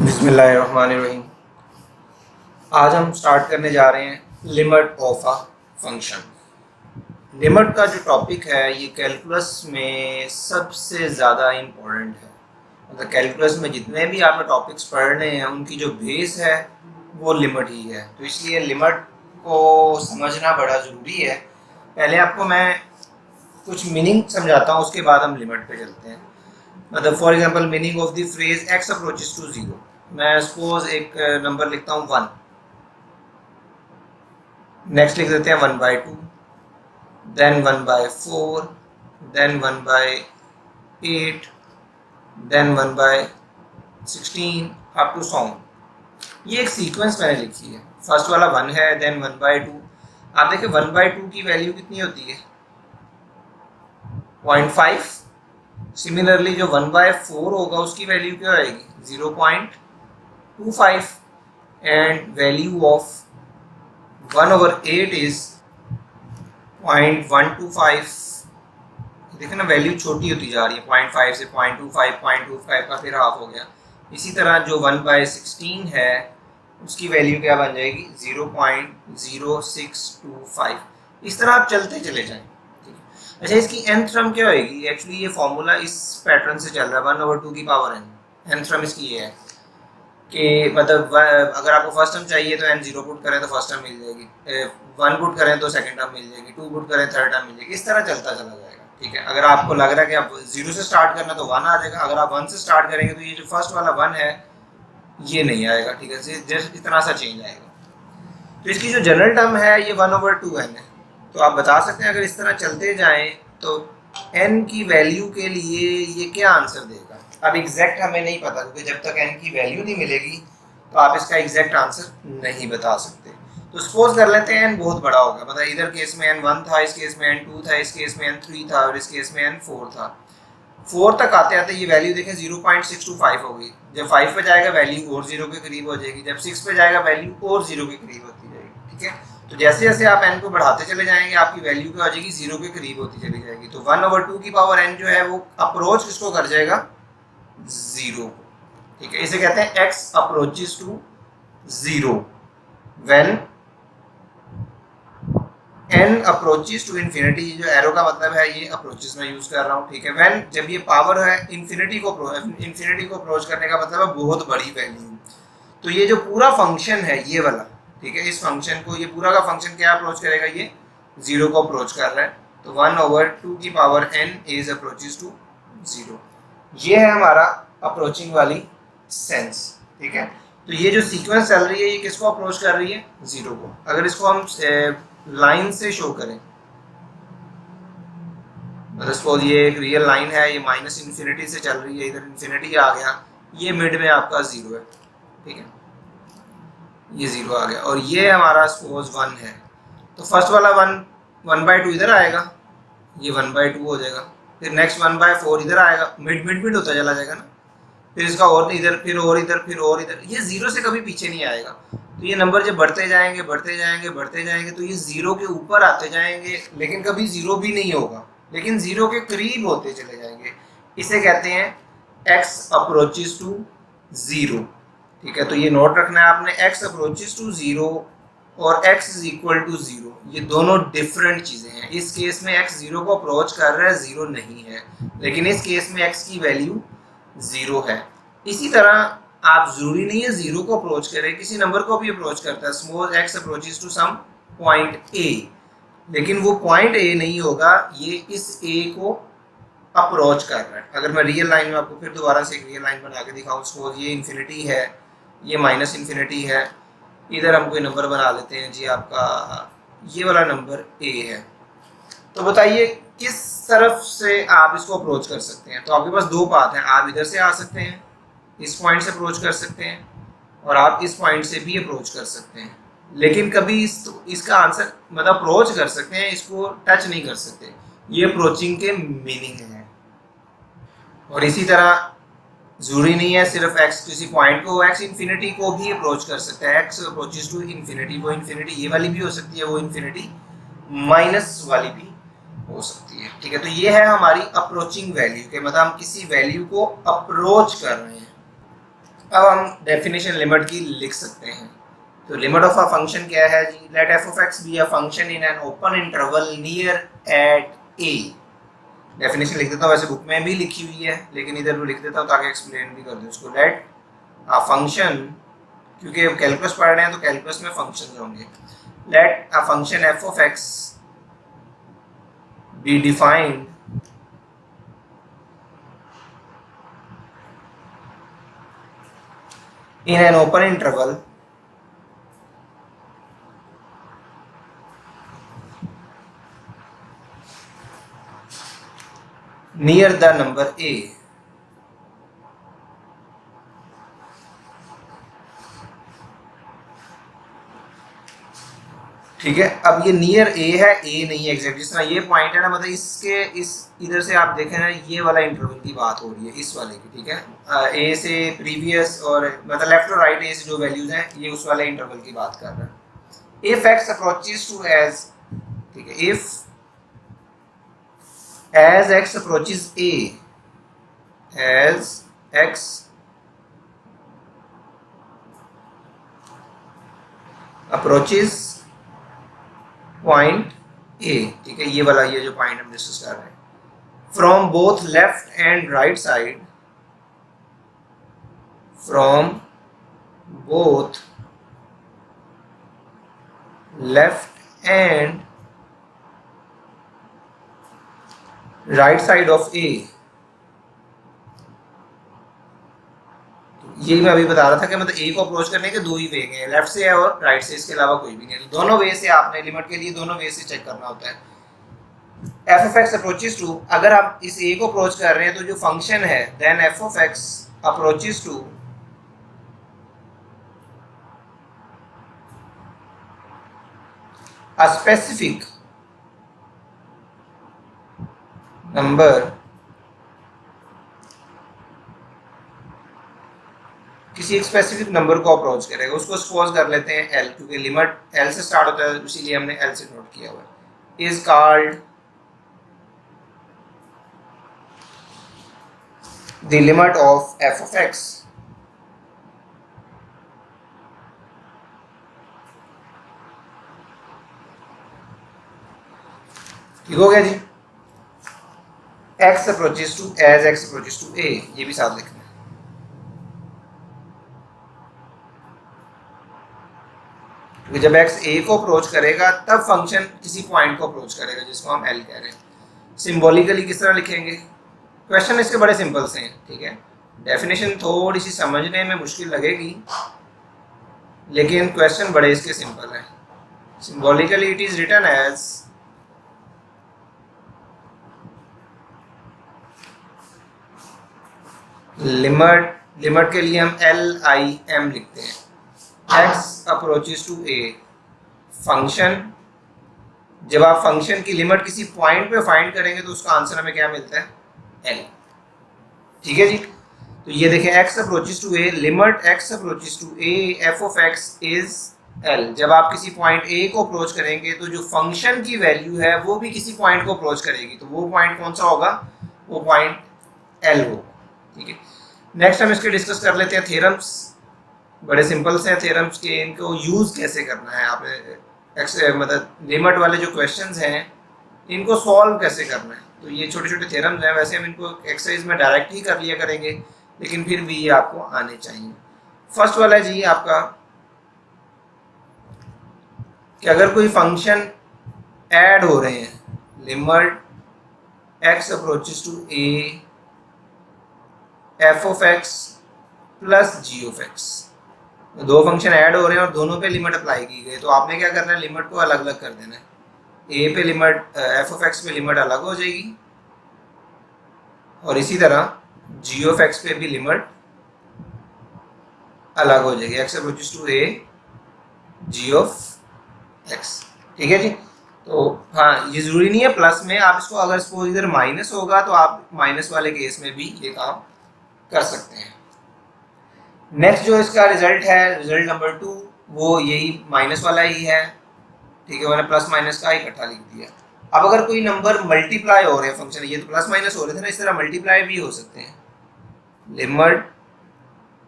बिस्मिल्लाहिर्रहमानिर्रहीम। आज हम स्टार्ट करने जा रहे हैं limit of a function. Limit का जो टॉपिक है ये कैलकुलस में सबसे ज़्यादा इम्पोर्टेंट है। मतलब कैलकुलस में जितने भी आपने टॉपिक्स पढ़ने हैं उनकी जो बेस है वो लिमिट ही है, तो इसलिए लिमिट को समझना बड़ा ज़रूरी है। पहले आपको मैं कुछ मीनिंग समझाता हूँ, उसके बाद हम लिमिट पे चलते हैं। मतलब for example meaning of the phrase x approaches to zero. मैं सपोज एक नंबर लिखता हूँ 1, नेक्स्ट लिख देते हैं 1/2, then 1/4, then 1/8, then 1/16 up to song. ये एक सीक्वेंस मैंने लिखी है। फर्स्ट वाला 1 है, देन 1/2। आप देखिए 1/2 की वैल्यू कितनी होती है? 0.5। सिमिलरली जो 1/4 होगा उसकी वैल्यू क्या आएगी? 0.25। And value of 1/8 is 0.125। देखिए ना, वैल्यू छोटी होती जा रही है। 0.5 से 0.25, 0.25 का फिर हाफ हो गया। इसी तरह जो 1/16 है उसकी वैल्यू क्या बन जाएगी? 0.0625। इस तरह आप चलते चले जाएं। अच्छा, इसकी nth टर्म क्या होगी? एक्चुअली ये फॉर्मूला इस पैटर्न से चल रहा है, 1/2 की पावर n। nth टर्म इसकी ये है कि मतलब अगर आपको फर्स्ट टर्म चाहिए तो n 0 पुट करें तो फर्स्ट टर्म मिल जाएगी, 1 पुट करें तो सेकंड टर्म मिल जाएगी, 2 पुट करें थर्ड टर्म मिल जाएगी। इस तरह चलता चला जाएगा। ठीक है, अगर आपको लग रहा है कि आप 0 से स्टार्ट करना तो 1 आ जाएगा। अगर आप 1 से स्टार्ट करेंगे तो ये जो फर्स्ट वाला 1 है ये नहीं आएगा। ठीक है, जस्ट इतना सा चेंज आएगा। तो इसकी जो जनरल टर्म है ये 1/2n है। तो आप बता सकते हैं अगर इस तरह चलते जाएं तो n की वैल्यू के लिए ये क्या आंसर देगा। अब एग्जैक्ट हमें नहीं पता, क्योंकि जब तक n की वैल्यू नहीं मिलेगी तो आप इसका एग्जैक्ट आंसर नहीं बता सकते। तो सपोज कर लेते हैं n बहुत बड़ा होगा। मतलब इधर केस में n1 था, इस केस में n2 था, इस केस में n3 था और इस केस में n4 था। 4 तक आते आते ये वैल्यू देखें 0.625 होगी। जब 5 पे जाएगा वैल्यू और 0 के करीब हो जाएगी, जब 6 पे जाएगा वैल्यू और 0 के करीब होती जाएगी। ठीक है, तो जैसे जैसे आप n को बढ़ाते चले जाएंगे आपकी वैल्यू क्या हो जाएगी? 0 के करीब होती चली जाएगी। तो 1/2 की पावर n जो है वो अप्रोच किसको कर जाएगा? 0। ठीक है, इसे कहते हैं x approaches to 0 when n approaches to infinity. जो एरो का मतलब है ये अप्रोचेस में यूज कर रहा हूँ। ठीक है, व्हेन जब ये पावर है इन्फिनिटी को अप्रोच करने का मतलब है बहुत बड़ी वैल्यू। तो ये जो पूरा फंक्शन है ये वाला, ठीक है, इस फंक्शन को, ये पूरा का फंक्शन क्या अप्रोच करेगा? ये 0 को अप्रोच कर रहा है। तो 1/2 की power n is approaches to 0। ये है हमारा अप्रोचिंग वाली सेंस। ठीक है, तो ये जो सीक्वेंस चल रही है ये किसको अप्रोच कर रही है? 0 को। अगर इसको हम लाइन से शो करें, सपोज ये एक रियल लाइन है, ये -इन्फिनिटी से चल रही है, इधर इन्फिनिटी आ गया, ये मिड में आपका 0 है। ठीक है, ये 0 आ गया और ये हमारा सपोज 1 है। तो फर्स्ट वाला 1/2 इधर आएगा, ये 1/2 हो जाएगा। फिर नेक्स्ट 1/4 इधर आएगा, मिड होता चला जाएगा ना। फिर इसका और इधर, फिर और इधर, फिर और इधर। ये 0 से कभी पीछे नहीं आएगा। तो ये नंबर जब बढ़ते जाएंगे बढ़ते जाएंगे बढ़ते जाएंगे तो ये 0 के ऊपर आते जाएंगे, लेकिन कभी 0 भी नहीं होगा, लेकिन 0 के करीब होते चले जाएंगे। इसे कहते हैं x अप्रोचेस टू 0। ठीक है, तो ये नोट रखना है आपने, x अप्रोचेस टू 0 और x इज इक्वल टू 0, ये दोनों डिफरेंट चीजें हैं। इस केस में x 0 को अप्रोच कर रहा है, 0 नहीं है, लेकिन इस केस में x की वैल्यू 0 है। इसी तरह आप जरूरी नहीं है 0 को अप्रोच करें, किसी नंबर को भी अप्रोच करता है। Suppose x approaches to some point a, लेकिन वो पॉइंट a नहीं होगा, ये इस a को अप्रोच कर रहा है। अगर मैं रियल लाइन में आपको फिर दोबारा से एक रियल लाइन बना के दिखाऊं, सपोज ये इन्फिनिटी है, ये -इन्फिनिटी है, इधर हम कोई नंबर बना लेते हैं जी, आपका ये वाला नंबर a है। तो बताइए किस तरफ से आप इसको अप्रोच कर सकते हैं? तो आपके पास दो पाथ हैं। आप इधर से आ सकते हैं, इस पॉइंट से अप्रोच कर सकते हैं, और आप इस पॉइंट से भी अप्रोच कर सकते हैं। लेकिन कभी इसका आंसर मतलब अप्रोच कर सकते हैं, इसको टच नहीं कर सकते। ये अप्रोचिंग के मीनिंग है। और इसी तरह जरूरी नहीं है सिर्फ x किसी पॉइंट को, x इन्फिनिटी को भी अप्रोच कर सकता है। x अप्रोचेस टू इन्फिनिटी, वो इन्फिनिटी ये वाली भी हो सकती है, वो इन्फिनिटी माइनस वाली भी हो सकती है। ठीक है, तो ये है हमारी अप्रोचिंग वैल्यू के मतलब हम किसी वैल्यू को अप्रोच कर रहे हैं। अब हम डेफिनेशन लिमिट की लिख सकते हैं। तो लिमिट ऑफ अ फंक्शन क्या है जी, let f of x be a function in an open interval near at a. Definition लिख देता हूँ, वैसे बुक में भी लिखी हुई है लेकिन इधर भी लिख देता हूँ ताकि एक्सप्लेन भी कर दूँ इसको। लेट अ फंक्शन, क्योंकि कैलकुलस पढ़ रहे हैं तो कैलकुलस में फंक्शन होंगे। Let a function f of x be defined in an open interval near the number a। ठीक है, अब ये नियर ए है, ए नहीं है एग्जैक्ट, जिस तरह ये पॉइंट है ना, मतलब इसके इस इधर से आप देखें ना, ये वाला इंटरवल की बात हो रही है, इस वाले की। ठीक है, ए से प्रीवियस और मतलब लेफ्ट और राइट ए से जो वैल्यूज हैं ये उस वाले इंटरवल की बात कर रहा है। If x approaches to as, ठीक है, if as x approaches a, as x approaches point a, ठीक है, ये वाला, ये जो पॉइंट हम डिस्कस कर रहे हैं, from both left and right side, from both left and right side of a. यही मैं अभी बता रहा था कि मतलब ए को अप्रोच करने के दो ही वे हैं, लेफ्ट से है और राइट से, इसके अलावा कोई भी नहीं है। दोनों वे से आपने लिमिट के लिए दोनों वे से चेक करना होता है। F of x approaches to, अगर आप इस ए को अप्रोच कर रहे हैं तो जो फंक्शन है then f of x approaches to a specific number, किसी एक स्पेसिफिक नंबर को अप्रोच करेगा, उसको सपोज कर लेते हैं एल, क्योंकि लिमिट एल से स्टार्ट होता है इसीलिए हमने एल से नोट किया हुआ है। Is called the limit of f of x. ठीक हो गया जी। X approaches to a x approaches to a, ये भी साथ लिखना है। जब x a को अप्रोच करेगा तब फंक्शन किसी पॉइंट को अप्रोच करेगा जिसको हम l कह रहे हैं। सिंबॉलिकली किस तरह लिखेंगे, क्वेश्चन इसके बड़े सिंपल से हैं। ठीक है, डेफिनेशन थोड़ी सी समझने में मुश्किल लगेगी लेकिन क्वेश्चन बड़े इसके सिंपल हैं। Symbolically it is written as limit, limit के लिए हम LIM लिखते हैं, x approaches to a, function, जब आप फंक्शन की लिमिट किसी पॉइंट पे फाइंड करेंगे तो उसका आंसर हमें क्या मिलता है, l। ठीक है जी, तो ये देखें x approaches to a, limit x approaches to a f of x is l। जब आप किसी पॉइंट a को अप्रोच करेंगे तो जो फंक्शन की वैल्यू है वो भी किसी पॉइंट को अप्रोच करेगी, तो वो पॉइंट कौन सा होगा, वो पॉइंट l होगा। ठीक है, नेक्स्ट हम इसके डिस्कस कर लेते हैं थ्योरम्स। बड़े सिंपल से हैं थ्योरम्स के, इनको यूज़ कैसे करना है, आपने मतलब लिमिट वाले जो क्वेश्चंस हैं इनको सॉल्व कैसे करना है। तो ये छोटे छोटे थ्योरम्स हैं, वैसे हम इनको एक्सरसाइज में डायरेक्ट ही कर लिया करेंगे लेकिन फिर भी ये आपको आने चाहिए। फर्स्ट वाला जी आपका कि अगर कोई फंक्शन ऐड हो रहे हैं, limit x approaches to a f of x plus g of x, दो फंक्शन ऐड हो रहे हैं और दोनों पे लिमिट अप्लाई की गई, तो आपने क्या करना है, लिमिट को अलग अलग कर देना है। a पे लिमिट, f ऑफ x पे लिमिट अलग हो जाएगी और इसी तरह g ऑफ x पे भी लिमिट अलग हो जाएगी, x approaches to a g of x। ठीक है जी, तो हाँ ये ज़रूरी नहीं है प्लस में, आप इसको अगर सपोज इधर माइनस होगा तो आप माइनस वाले केस में भी ये काम कर सकते हैं। नेक्स्ट जो इसका रिजल्ट है, रिजल्ट नंबर 2, वो यही माइनस वाला ही है। ठीक है, मैंने प्लस माइनस का इकट्ठा लिख दिया। अब अगर कोई नंबर मल्टीप्लाई हो रहे हैं फंक्शन, ये तो प्लस माइनस हो रहे थे ना, इस तरह मल्टीप्लाई भी हो सकते हैं। Limit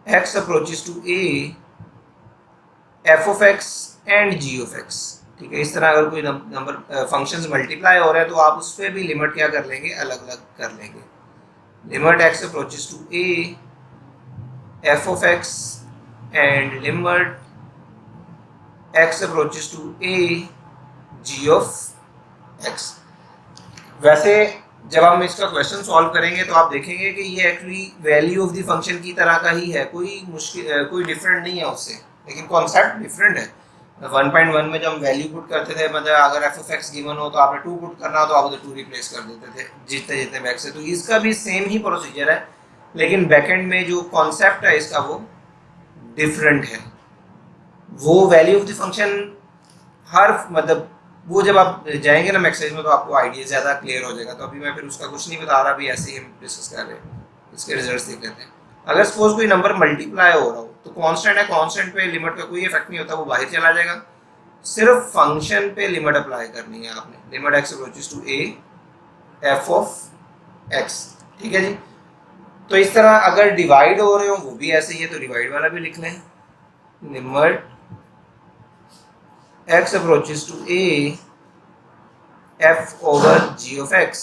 x approaches to a f of x and g of x, ठीक है। इस तरह अगर कोई नंबर फंक्शंस मल्टीप्लाई हो रहे हैं तो आप उस पर भी लिमिट क्या कर लेंगे, अलग अलग कर लेंगे। Limit x approaches to a f of x and limit x approaches to a g of x। वैसे जब हम इसका क्वेश्चन सॉल्व करेंगे तो आप देखेंगे कि ये actually value of the function की तरह का ही है, कोई मुश्किल कोई डिफरेंट नहीं है उससे, लेकिन कॉन्सेप्ट डिफरेंट है। 1.1 में जब हम वैल्यू पुट करते थे, मतलब अगर एफ ऑफ एक्स गिवन हो तो आपने 2 पुट करना हो तो आप उधर 2 रिप्लेस कर देते थे जितने जितने बैक से। तो इसका भी सेम ही प्रोसीजर है, लेकिन बैकएंड में जो कॉन्सेप्ट है इसका वो डिफरेंट है। वो वैल्यू ऑफ द फंक्शन हर मतलब वो जब आप जाएंगे ना मैक्सेज में तो आपको आइडिया ज़्यादा क्लियर हो जाएगा। तो अभी मैं फिर उसका कुछ नहीं बता रहा, अभी ऐसे ही हम डिस्कस कर रहे हैं। इसके रिजल्ट्स देख लेते हैं। अगर सपोज कोई नंबर मल्टीप्लाई हो रहा हो तो कांस्टेंट है, कांस्टेंट पे लिमिट का कोई इफेक्ट नहीं होता, वो बाहर चला जाएगा। सिर्फ फंक्शन पे लिमिट अप्लाई करनी है आपने। Limit x approaches to a f of x, ठीक है जी। तो इस तरह अगर डिवाइड हो रहे हो वो भी ऐसे ही है, तो डिवाइड वाला भी लिख लें। Limit x approaches to a f over g of x,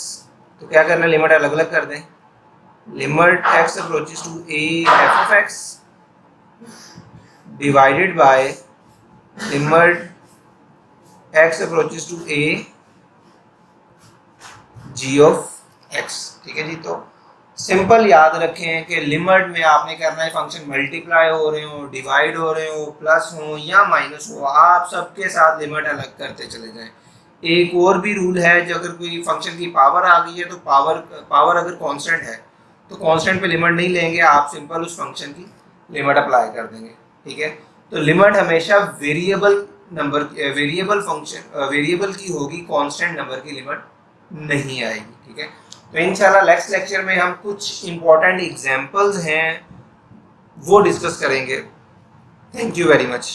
तो क्या करना है, लिमिट अलग अलग कर दें। Limit x approaches to a f of x divided by limit x approaches to a g of x, ठीक है जी। तो सिंपल याद रखें कि लिमिट में आपने करना है फंक्शन मल्टीप्लाई हो रहे हो, डिवाइड हो रहे हो, प्लस हो या माइनस हो, आप सबके साथ लिमिट अलग करते चले जाएं। एक और भी रूल है, जो अगर कोई फंक्शन की पावर आ गई है तो पावर अगर कांस्टेंट है तो कांस्टेंट पे लिमिट नहीं लेंगे, आप सिंपल उस फंक्शन की लिमिट अप्लाई कर देंगे, ठीक है। तो लिमिट हमेशा वेरिएबल फंक्शन वेरिएबल की होगी, कांस्टेंट नंबर की लिमिट नहीं आएगी, ठीक है। तो इंशाल्लाह नेक्स्ट लेक्चर में हम कुछ इंपॉर्टेंट एग्जांपल्स हैं वो डिस्कस करेंगे। Thank you very much.